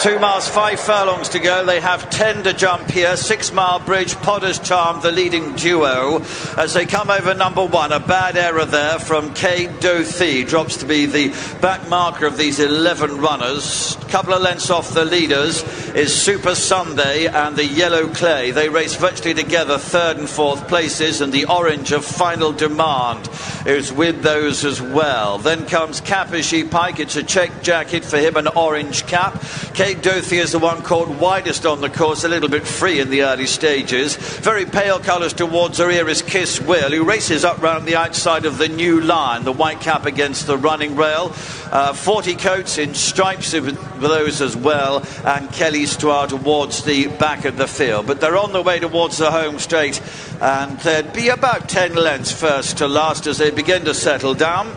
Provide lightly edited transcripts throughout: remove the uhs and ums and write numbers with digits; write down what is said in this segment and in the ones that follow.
2 miles, 5 furlongs to go. They have 10 to jump here. 6 Mile Bridge, Potter's Charm, the leading duo. As they come over number 1, a bad error there from K. Dothie. Drops to be the back marker of these 11 runners. A couple of lengths off the leaders is Super Sunday and the Yellow Clay. They race virtually together, 3rd and 4th places, and the orange of Final Demand is with those as well. Then comes Capishy Pike. It's a check jacket for him, an orange cap. Kate Dothie is the one called widest on the course, a little bit free in the early stages. Very pale colours towards her ear is Kiss Will, who races up round the outside of the New Lion, the white cap against the running rail. 40 coats in stripes with those as well, and Kelly Stoire towards the back of the field. But they're on the way towards the home straight, and there'd be about 10 lengths first to last as they begin to settle down.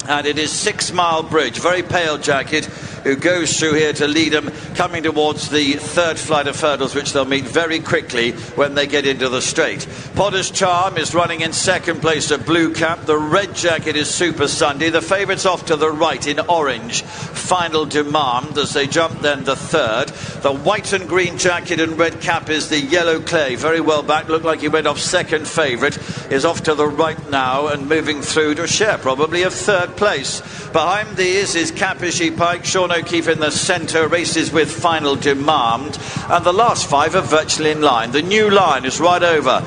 And it is 6 Mile Bridge, very pale jacket, who goes through here to lead them, coming towards the 3rd flight of hurdles, which they'll meet very quickly when they get into the straight. Potter's Charm is running in 2nd place, a blue cap. The red jacket is Super Sunday. The favourites off to the right in orange, Final Demand, as they jump then the 3rd. The white and green jacket and red cap is the Yellow Clay, very well back. Looked like he went off 2nd favourite. Is off to the right now and moving through to a share probably of 3rd place. Behind these is Capishy Pike. Sean O'Keefe in the centre, races with Final Demand, and the last 5 are virtually in line. The New Line is right over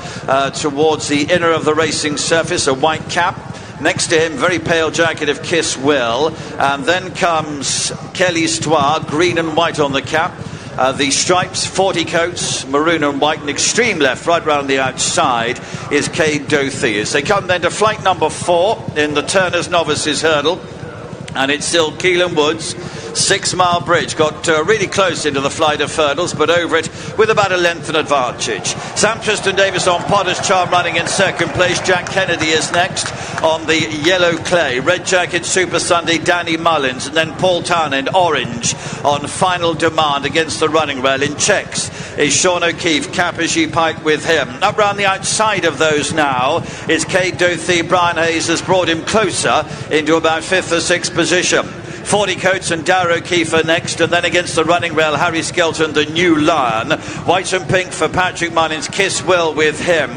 towards the inner of the racing surface, a white cap. Next to him, very pale jacket of Kiss Will, and then comes Kelly Stoire, green and white on the cap. The stripes, 40 coats, maroon and white, and extreme left, right round the outside, is Kate Dothie. As they come then to flight number 4 in the Turner's Novices hurdle, and it's still Keelan Woods. 6 Mile Bridge got really close into the flight of hurdles, but over it with about a length and advantage. Sam Tristan-Davis on Potter's Charm running in 2nd place. Jack Kennedy is next on the Yellow Clay. Red jacket Super Sunday, Danny Mullins, and then Paul Townend, orange, on Final Demand against the running rail. In checks is Sean O'Keefe, Capishy Pike with him. Up round the outside of those now is Kate Dothie. Brian Hayes has brought him closer into about 5th or 6th position. 40 coats and Darrow O'Keefe are next, and then against the running rail, Harry Skelton, the New Lion. White and pink for Patrick Mullins, Kiss Will with him,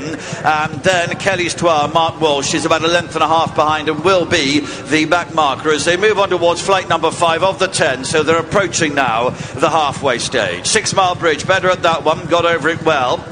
and then Kelly Stoire, Mark Walsh is about a length and a half behind and will be the back marker as they move on towards flight number 5 of the 10, so they're approaching now the halfway stage. 6 Mile Bridge, better at that one, got over it well,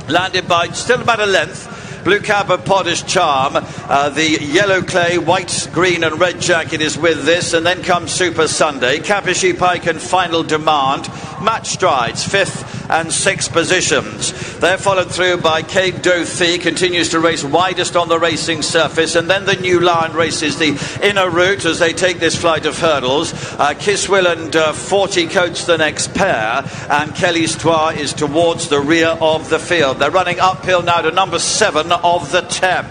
landed by still about a length. Blue cap of Potter's Charm, the Yellow Clay, white, green and red jacket is with this, and then comes Super Sunday. Capishy Pike and Final Demand match strides, 5th and 6th positions. They're followed through by Kate Dothie, continues to race widest on the racing surface, and then the New Line races the inner route as they take this flight of hurdles. Kisswill and 40 coats the next pair, and Kelly Stoire is towards the rear of the field. They're running uphill now to number 7 of the 10,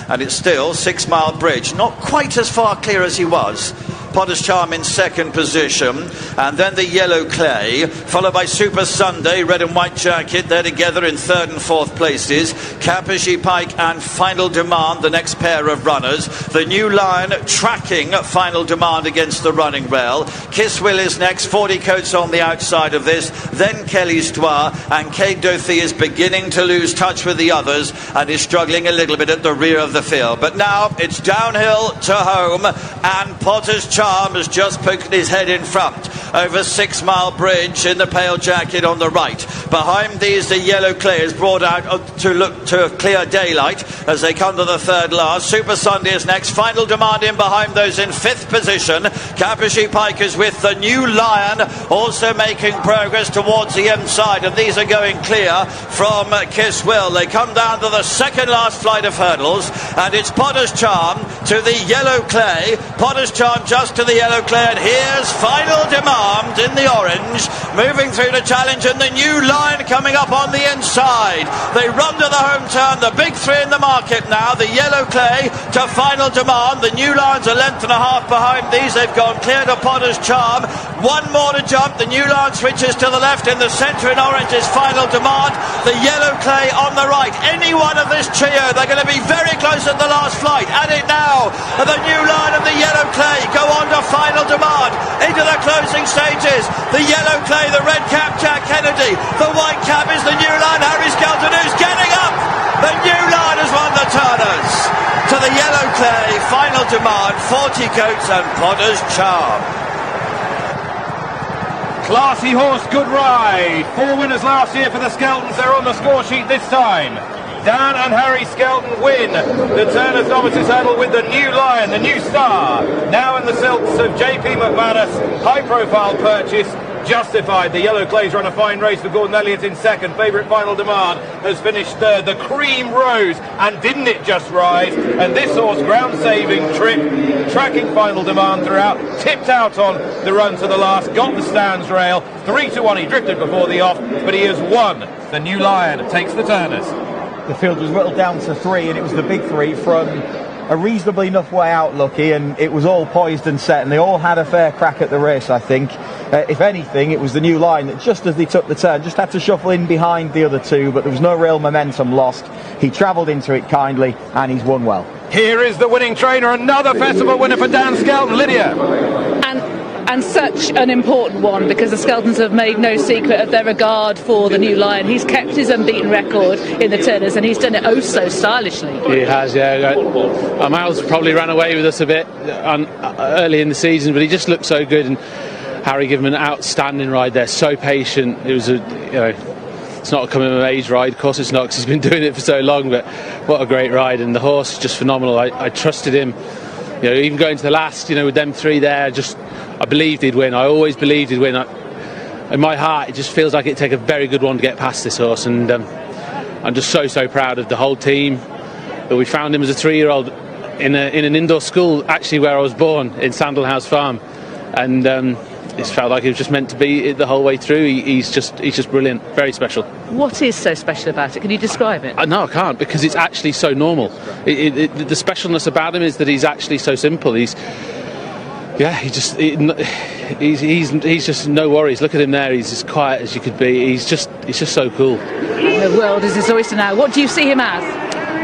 and it's still 6 Mile Bridge, not quite as far clear as he was. Potter's Charm in 2nd position, and then the Yellow Clay, followed by Super Sunday, red and white jacket. They're together in 3rd and 4th places. Capishy Pike and Final Demand, the next pair of runners. The New Lion tracking Final Demand against the running rail. Kiss Will is next, 40 coats on the outside of this, then Kelly Stoire, and Kate Dothie is beginning to lose touch with the others and is struggling a little bit at the rear of the field. But now it's downhill to home, and Potter's Charm has just poked his head in front over 6 Mile Bridge in the pale jacket on the right. Behind these, the Yellow Clay is brought out to look to clear daylight as they come to the 3rd last. Super Sunday is next. Final Demand in behind those in 5th position. Capishy Pike is with the New Lion, also making progress towards the inside, and these are going clear from Kiss Will. They come down to the 2nd last flight of hurdles, and it's Potter's Charm to the Yellow Clay. Potter's Charm just to the Yellow Clay, and here's Final Demand in the orange, moving through to challenge, and the New Line coming up on the inside. They run to the home turn, the big 3 in the market now, the Yellow Clay to Final Demand. The New Line's a length and a half behind these. They've gone clear to Potter's Charm. One more to jump. The New Line switches to the left. In the centre in orange is Final Demand. The Yellow Clay on the right. Any one of this trio, they're going to be very close at the last flight. At it now. The New Line and the Yellow Clay go on to Final Demand. Into the closing stages. The Yellow Clay, the red cap, Jack Kennedy. The white cap is the New Line, Harry Skelton, who's getting up. The New Line has won the Turners. To the Yellow Clay, Final Demand, 40 Coats and Potter's Charm. Classy horse, good ride. 4 winners last year for the Skeltons. They're on the score sheet this time. Dan and Harry Skelton win the Turners Novices Hurdle with the New Lion, the new star. Now in the silks of JP McManus, high-profile purchase. Justified. The Yellow Clays run a fine race for Gordon Elliott in second. Favourite Final Demand has finished third. The cream rose, and didn't it just rise? And this horse, ground-saving trip, tracking Final Demand throughout, tipped out on the run to the last, got the stands rail, 3-1. He drifted before the off, but he has won. The New Lion takes the Turners. The field was whittled down to 3, and it was the big 3 from a reasonably enough way out, Lucky, and it was all poised and set, and they all had a fair crack at the race, I think. If anything, it was the New Line that just as they took the turn, just had to shuffle in behind the other two, but there was no real momentum lost. He travelled into it kindly, and he's won well. Here is the winning trainer, another festival winner for Dan Skelton. Lydia. And such an important one, because the Skeltons have made no secret of their regard for the New Lion. He's kept his unbeaten record in the Turners, and he's done it oh so stylishly. He has, yeah. Miles probably ran away with us a bit early in the season, but he just looked so good, and Harry gave him an outstanding ride there. So patient. It was it's not a coming of age ride, of course it's not, because he's been doing it for so long. But what a great ride, and the horse is just phenomenal. I trusted him. Even going to the last, with them 3 there, I believed he'd win. I always believed he'd win. In my heart, it just feels like it'd take a very good one to get past this horse, and I'm just so proud of the whole team. That we found him as a 3-year-old in an indoor school, actually where I was born, in Sandalhouse Farm, and it felt like he was just meant to be the whole way through. He's just brilliant, very special. What is so special about it? Can you describe it? No, I can't, because it's actually so normal. The specialness about him is that he's actually so simple. He's just no worries. Look at him there. He's as quiet as you could be. He's just so cool. The world is his oyster now. What do you see him as?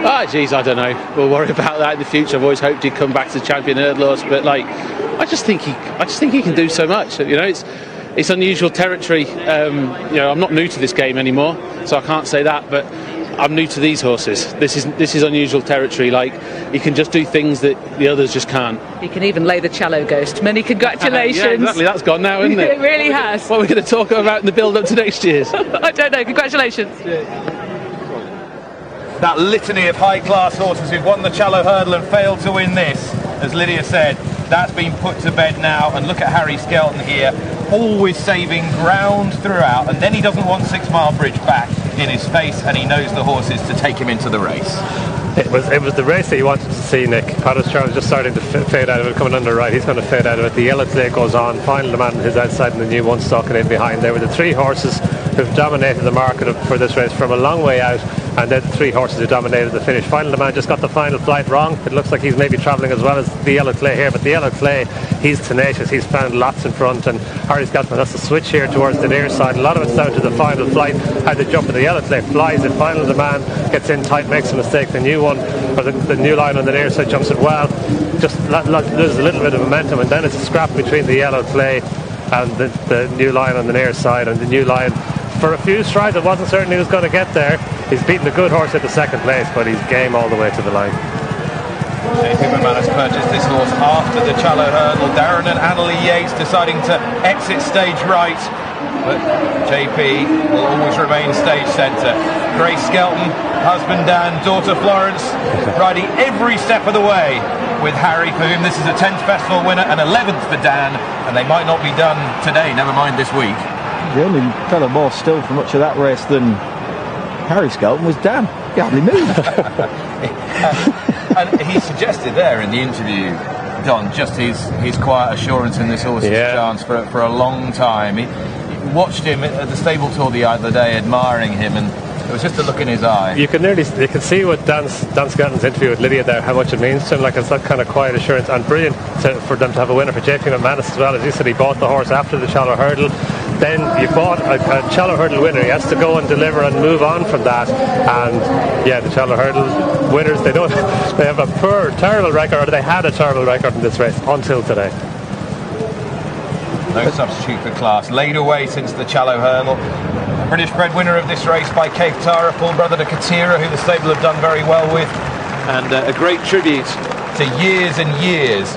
I don't know. We'll worry about that in the future. I've always hoped he'd come back to the champion hurdle horse, but I just think he can do so much. It's unusual territory. I'm not new to this game anymore, so I can't say that, but I'm new to these horses. This is unusual territory. He can just do things that the others just can't. He can even lay the Challow Ghost. Many congratulations. Yeah, exactly. That's gone now, isn't it? It really has. What are we going to talk about in the build-up to next year's? I don't know. Congratulations. That litany of high-class horses who've won the Challow Hurdle and failed to win this, as Lydia said, that's been put to bed now. And look at Harry Skelton here, always saving ground throughout, and then he doesn't want 6 Mile Bridge back in his face, and he knows the horses to take him into the race. It was the race that you wanted to see, Nick. Potter's Charm is just starting to fade out of it, coming under right. He's going to fade out of it. The Yellow Clay goes on. Final Demand is outside, and the new one stalking in behind. They were the 3 horses who've dominated the market for this race from a long way out, and they're the 3 horses who dominated the finish. Final Demand just got the final flight wrong. It looks like he's maybe travelling as well as the Yellow Clay here, but the Yellow Clay, he's tenacious. He's found lots in front, and Harry Skelton has to switch here towards the near side. A lot of it's down to the final flight, how the jump of the Yellow Clay flies it. Final Demand gets in tight, makes a mistake. The new one, or the New Line on the near side, jumps it well, just loses a little bit of momentum, and then it's a scrap between the Yellow Clay and the New Line on the near side. And the New Line, for a few strides, it wasn't certain he was going to get there. He's beaten a good horse at the 2nd place, but he's game all the way to the line. JP McManus purchased this horse after the Challow Hurdle. Darren and Annalie Yates deciding to exit stage right, but JP will always remain stage centre. Grace Skelton, husband Dan, daughter Florence, riding every step of the way with Harry, for whom this is a 10th festival winner and 11th for Dan, and they might not be done today, never mind this week. The only fellow more still for much of that race than Harry Skelton was Dan. He hardly moved. And he suggested there in the interview, Don, just his quiet assurance in this horse's chance for a long time. He watched him at the stable tour the other day, admiring him, and It was just a look in his eye. You can see with Dan Skelton's interview with Lydia there how much it means to him. Like, it's that kind of quiet assurance, and brilliant for them to have a winner for JP McManus as well. As you said, he bought the horse after the Shallow Hurdle. Then you bought a Shallow Hurdle winner. He has to go and deliver and move on from that. And yeah, the Shallow Hurdle winners, they have a terrible record, or they had a terrible record in this race until today. No substitute for class. Laid away since the Shallow Hurdle. British bred winner of this race by Cape Tara, full brother to Katira, who the stable have done very well with. And a great tribute to years and years